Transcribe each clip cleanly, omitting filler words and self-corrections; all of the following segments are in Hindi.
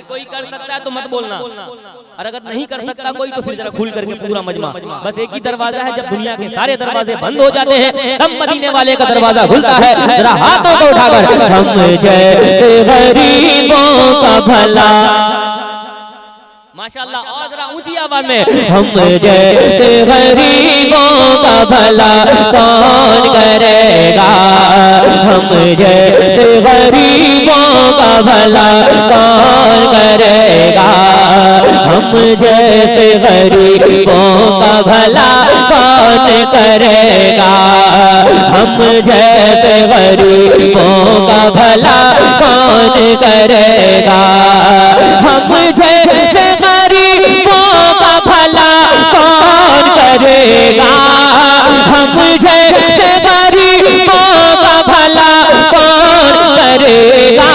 कोई कर सकता है तो मत बोलना, और अगर नहीं कर सकता कोई तो फिर जरा खुल करके पूरा मजमा। बस एक ही दरवाजा है, जब दुनिया के सारे दरवाजे बंद हो जाते हैं तब मदीने वाले का दरवाजा खुलता है। जरा हाथों को उठाकर हम जैसे गरीबों का भला, माशाअल्लाह, और जरा ऊंची आवाज में, हम जैसे गरीबों का भला कौन करेगा, हम जैसे गरीबों का भला कौन करेगा, हम जैसे गरीबों का भला कौन करेगा, हम जैसे गरीबों का भला कौन करेगा, हम जैसे गरीबों का भला कौन करेगा, हम जैसे गरीबों का भला कौन करेगा,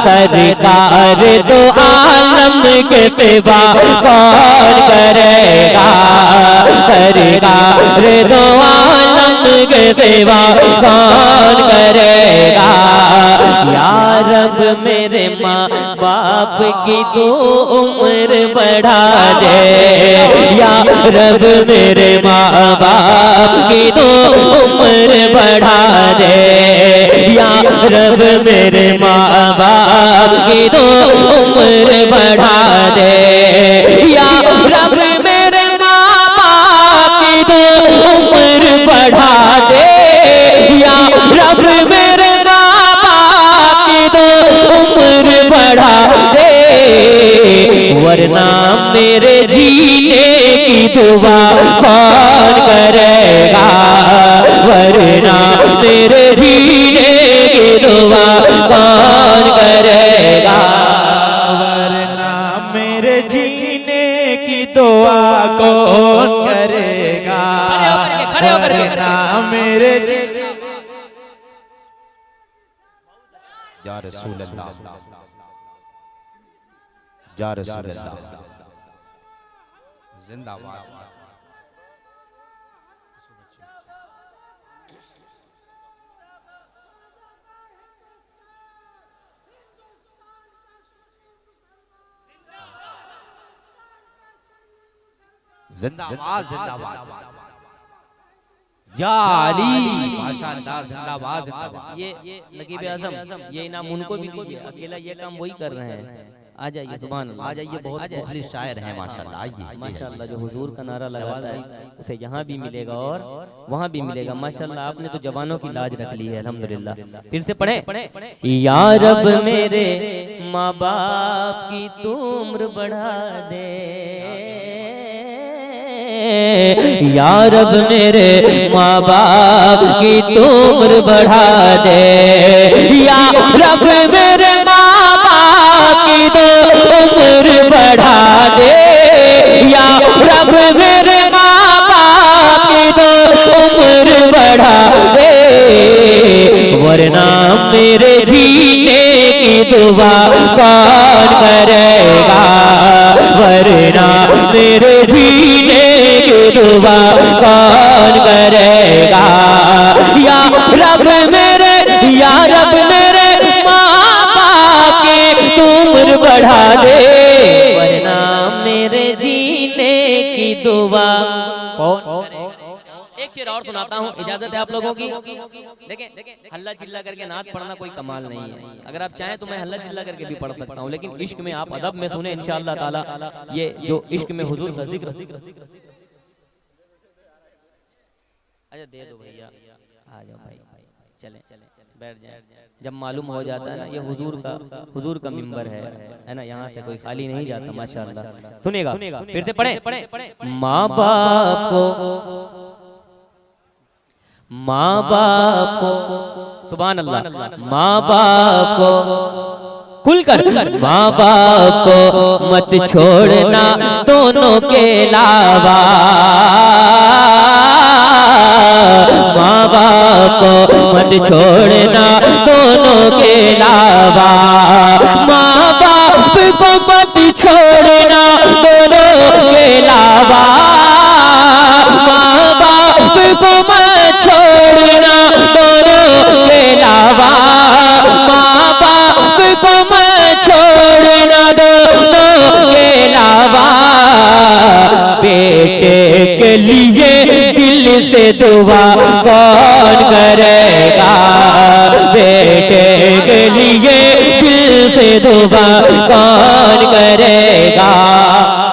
सरकार दो आलम के सिवा कौन करेगा, सरकार दो आलम के सिवा कौन करेगा, या रब मेरे माँ बाप की तू उम्र बढ़ा दे, या रब मेरे माँ बाप की तू उम्र बढ़ा दे, या रब मेरे माँ बाप की तू उम्र बढ़ा दे, या रब मेरे माँ बाप की तू उम्र बढ़ा दे, या रब मेरे माँ बाप की तू उम्र बढ़ा दे, वरना मेरे जीने की दुआ कौन करेगा, वरना मेरे जीने की दुआ कौन करेगा, वरना मेरे जीने की दुआ कौन करेगा, खड़े होकर वरना मेरे या रसूल अल्लाह, या रसूल अल्लाह, जिंदाबाद। जिंदाबाद जिंदाबाद, या अली, माशाअल्लाह, जिंदाबाद जिंदाबाद। ये नकीब आज़म, ये इनाम उनको भी दीजिए, अकेला ये काम वही कर रहे हैं। आ जाइए, सुभान अल्लाह, आ जाइए, बहुत मुखलिस शायर हैं माशाअल्लाह। आइए माशाअल्लाह, जो हुजूर का नारा लगाता है उसे यहाँ भी मिलेगा और वहाँ भी मिलेगा। माशाअल्लाह, आपने तो जवानों की लाज रख ली है, अल्हम्दुलिल्लाह। फिर से पढ़े, या रब मेरे माँ बाप की तू उम्र बढ़ा दे, या रब मेरे माँ बाप की तू उम्र बढ़ा दे, या रब मेरे माँ बाप की तू उम्र बढ़ा दे, या रब मेरे माँ बाप की तू उम्र बढ़ा दे, वरना मेरे जीने की दुआ कौन करेगा, वरना मेरे जीने की दुआ कौन करेगा, या रब मेरे, या रब मेरे माँ बाप की उम्र बढ़ा दे, वरना मेरे जीने की दुआ कौन करेगा। एक शेर और सुनाता हूँ, इजाजत है आप लोगों की। देखें, हल्ला चिल्ला करके नात पढ़ना कोई कमाल नहीं है। अगर आप चाहें तो मैं हल्ला चिल्ला करके भी पढ़ सकता हूँ, लेकिन इश्क में आप अदब में सुने इंशाअल्लाह ताला। ये जो इश्क में हुजूर का जिक्र, अच्छा दे दो भैया, आ जाओ भाई, चले बैठ जाए। जब मालूम हो जाता है ना ये हुजूर का मिंबर है ना, यहाँ से कोई खाली नहीं जाता माशाअल्लाह। सुनेगा, फिर से पढ़े, माँ बाप को, सुभान अल्लाह, माँ बाप को खुलकर, माँ बाप को मत छोड़ना दोनों के अलावा, माँ बाप को मत छोड़ना दोनों के अलावा, माँ बाप को मत छोड़ना दोनों के अलावा, माँ बाप को मत छोड़ना दोनों के अलावा, माँ बाप को मत छोड़ से दुआ कौन करेगा, बेटे के लिए दिल से दुआ कौन करेगा।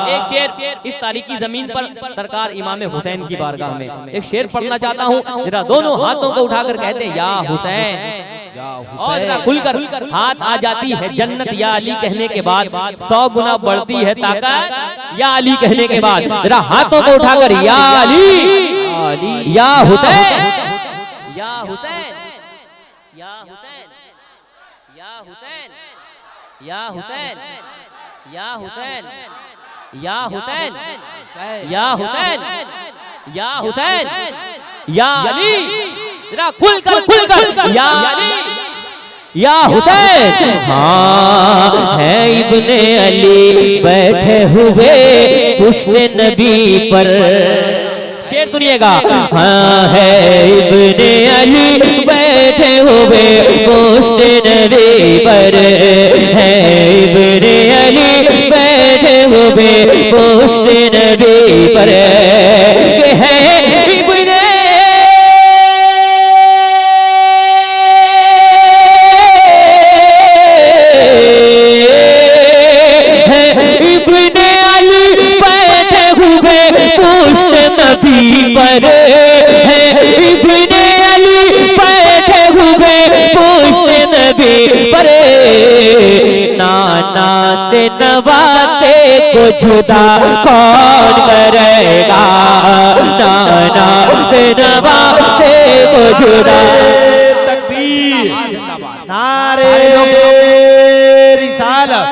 एक शेर इस तारीखी जमीन पर सरकार इमाम हुसैन की बारगाह में एक शेर पढ़ना चाहता हूँ। जरा दोनों हाथों को उठाकर कहते हैं या हुसैन, और जरा खुलकर हाथ आ जाती है जन्नत या अली कहने के बाद 100 गुना बढ़ती है ताकत या अली कहने के बाद। जरा हाथों को उठाकर या अली या हुसैन या हुसैन या हुसैन या हुसैन या हुसैन या हुसैन या हुसैन या हुसैन या हुसैन या अली। जरा खुलकर या अली या हुसैन। हाँ है इब्ने अली बैठे हुए पुश्ते नबी पर। शेर सुनिएगा। हाँ है इब्ने अली बैठे हुए पुश्ते नबी पर, है इब्ने अली बैठे हुए पुश्ते नबी पर, है इब्ने पर, है इब्ने अली बैठे हुए पुश्ते नबी पर। नाना से नवासे को जुदा कौन करेगा, नाना से नवासे को जुदा। तकबीर, नारे रिसालत,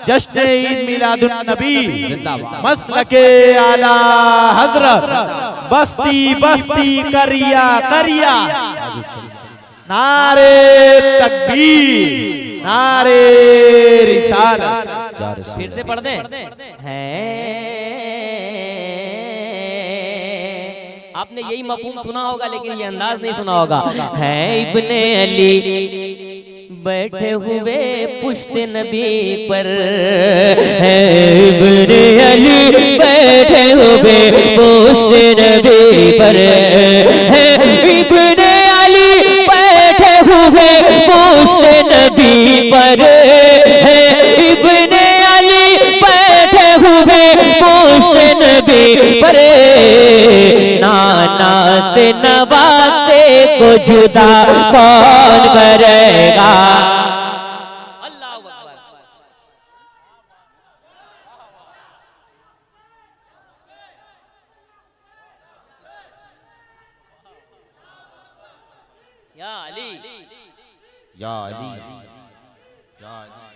जश्न ईद मिलादुन नबी, मसलके आला हजरत, बस्ती बस्ती करिया करिया। नारे तकबीर, नारे रिसालत। फिर से पढ़ दें। आपने यही मफहूम सुना होगा लेकिन ये अंदाज नहीं सुना होगा। है इब्ने अली बैठे हुए पुश्ते नबी पर, है इब्ने अली बैठे हुए पुश्ते नबी पर, है इब्ने अली बैठे हुए पुश्ते नबी पर, है इब्ने अली बैठे हुए पुश्ते नबी पर। नाना से नवासे को जुदा कौन करेगा। अल्लाह अकबर। या अली या अली या अली,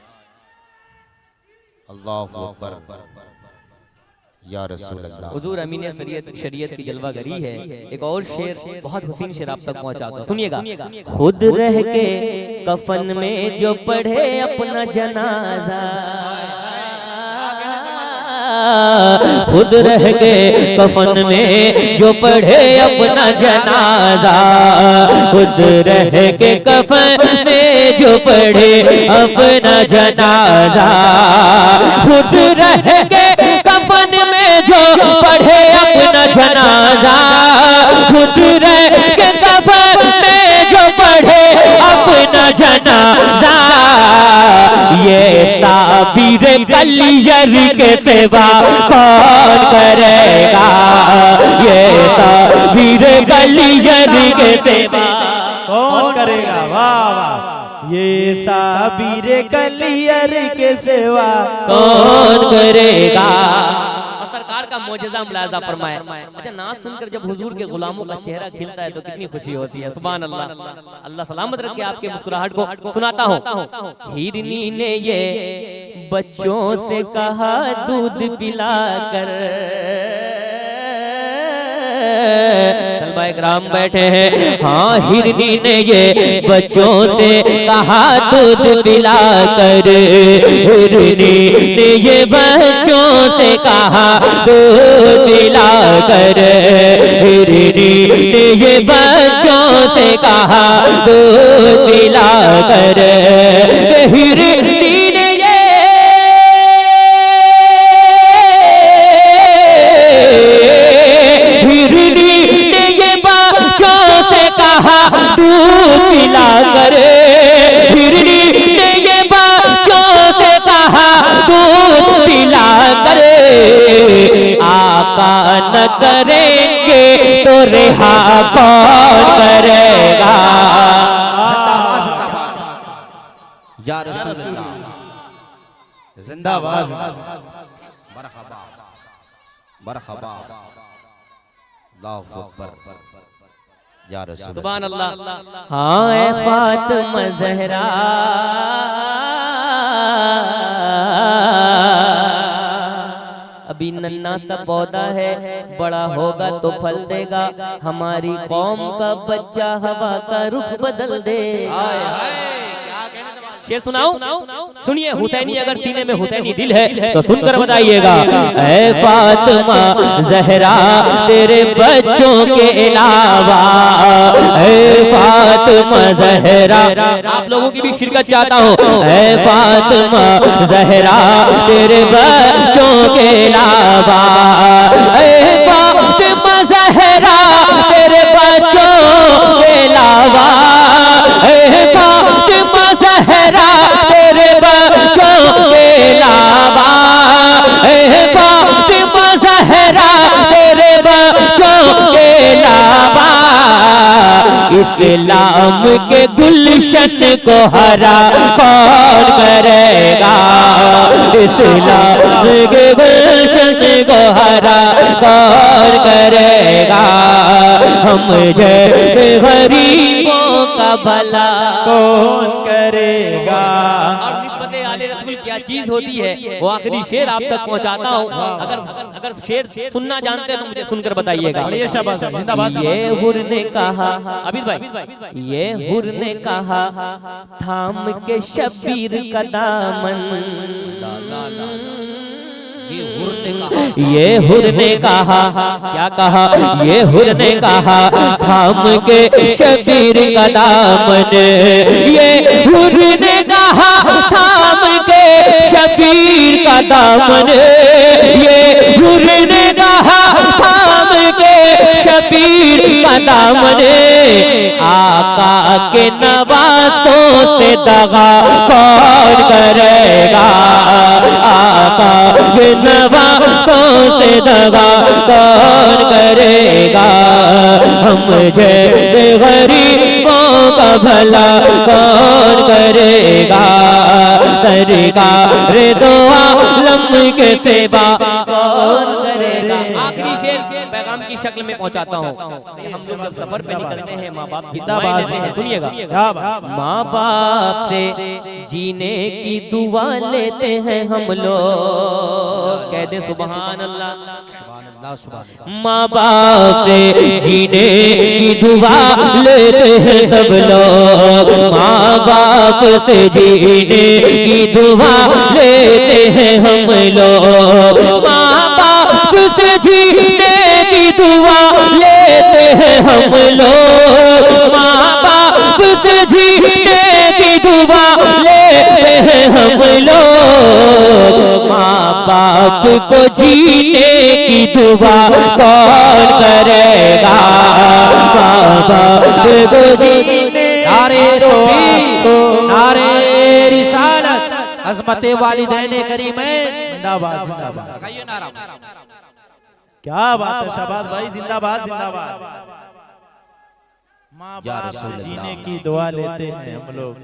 अल्लाहु अकबर या रसूल अल्लाह। हुजूर अमीन शरीयत की जलवागरी है। एक और शेर बहुत हसीन शेर आप तक पहुंचाता हूं, सुनिएगा। खुद रह के कफन में जो पढ़े अपना जनाजा, खुद रह के कफन में जो पढ़े अपना जनाजा, खुद रह के कफन में जो पढ़े अपना जनाजा, खुद रह के कफन में जो पढ़े अपना जनाजा, खुद रह के कफन में जो पढ़े अपना जनाजा। ये साबिर कलियर के सेवा कौन करेगा, ये साबिर कलियर के सेवा कौन करेगा। वाह वाह, ये साबिर कलियर के सेवा कौन करेगा। और सरकार का मौजज़ा मुलाज़ा फरमाए। अच्छा, नाच सुनकर जब हुजूर के गुलामों का चेहरा खिलता है तो कितनी खुशी होती है। सुभान अल्लाह। अल्लाह सलामत रखे आपके मुस्कुराहट को। सुनाता हूँ। हिरनी ने ये बच्चों से कहा दूध पिला कर, इकराम बैठे हैं। हाँ, हिरनी ने ये बच्चों से कहा दूध पिला कर, हिरनी ने ये बच्चों से कहा दूध पिला कर, हिरनी ने ये बच्चों से कहा दूध पिला कर, हिरनी रिहा कौन करेगा। जिंदाबाद जिंदाबाद या रसूल अल्लाह जिंदाबाद मरहबा मरहबा अल्लाहु अकबर या रसूल सुभान अल्लाह। हाँ ए फातिमा ज़हरा अभी नन्ना सा पौधा है, बड़ा होगा तो फल देगा, हमारी कौम का बच्चा हवा का रुख बदल दे। शेर सुनाऊं? सुनिए, हुसैनी अगर सीने में हुसैनी दिल है तो सुनकर बताइएगा। ऐ फातिमा ज़हरा तेरे बच्चों के अलावा, ऐ फातिमा ज़हरा, आप लोगों की भी शिरकत चाहता हूँ। ऐ फातिमा ज़हरा तेरे बच्चों के अलावा, ऐ फातिमा ज़हरा तेरे बच्चों के अलावा, ऐ फातिमा ज़हरा तेरे बच्चों के अलावा, ऐ फातिमा ज़हरा तेरे बच्चों के अलावा, इस्लाम के गुलशन को हरा कौन करेगा। इस्लाम के गुलशन को हरा कौन करेगा। हम जैसे गरीबों का भला कौन करेगा। और निस्बत आले रसूल क्या चीज होती है, वो आखिरी शेर आप तक पहुंचाता हूँ। अगर शेर सुनना जानते हैं तो मुझे सुनकर बताइएगा। बढ़िया शाबाश, जिंदाबाद। ये हुर ने कहा, अबिद भाई, ये हुर ने कहा थाम के शबीर का दामन, ये हुर ने कहा, क्या कहा? ये हुर ने कहा थाम के शबीर का दामन, ये हुर ने कहा थाम के शबीर का दामन, ये हुर ने कहा थाम के शबीर का दामन, आका के नवासों से दगा कौन करेगा। आका के नवासों से दगा कौन करेगा। हम जैसे गरीबों का भला कौन करेगा। सरकार दो आलम के सेवा कौन करेगा। आखिरी शेर पैगाम की शक्ल में पहुंचाता हूँ। हम लोग जब सफर पे निकलते हैं माँ बाप की दुआएं लेते हैं, सुनिएगा। माँ बाप से जीने की दुआ लेते हैं हम लोग, कह दे सुभान अल्लाह। माँ बाप से जीने की दुआ लेते हैं सब लोग, माँ बाप से जीने की दुआ लेते हैं हम लोग, माँ बाप से जीने की दुआ लेते हैं हम लोग, माँ बाप से जीने की दुआ लेते हैं हम लोग। माँ बाप को जीने की दुआ कौन करेगा। माँ बाप को जीने, नारे तौहीद, नारे रिसालत, अज़मत वालिदैन करीमैन जिंदाबाद जिंदाबाद। क्या बात है, शाबाश भाई, जिंदाबाद जिंदाबाद। माँ बाप से जीने की दुआ लेते हैं हम लोग,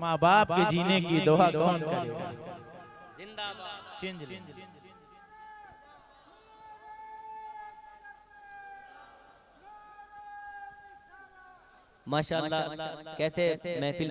माँ बाप के जीने की दुआ कौन करेगा। माशाअल्लाह, कैसे महफिल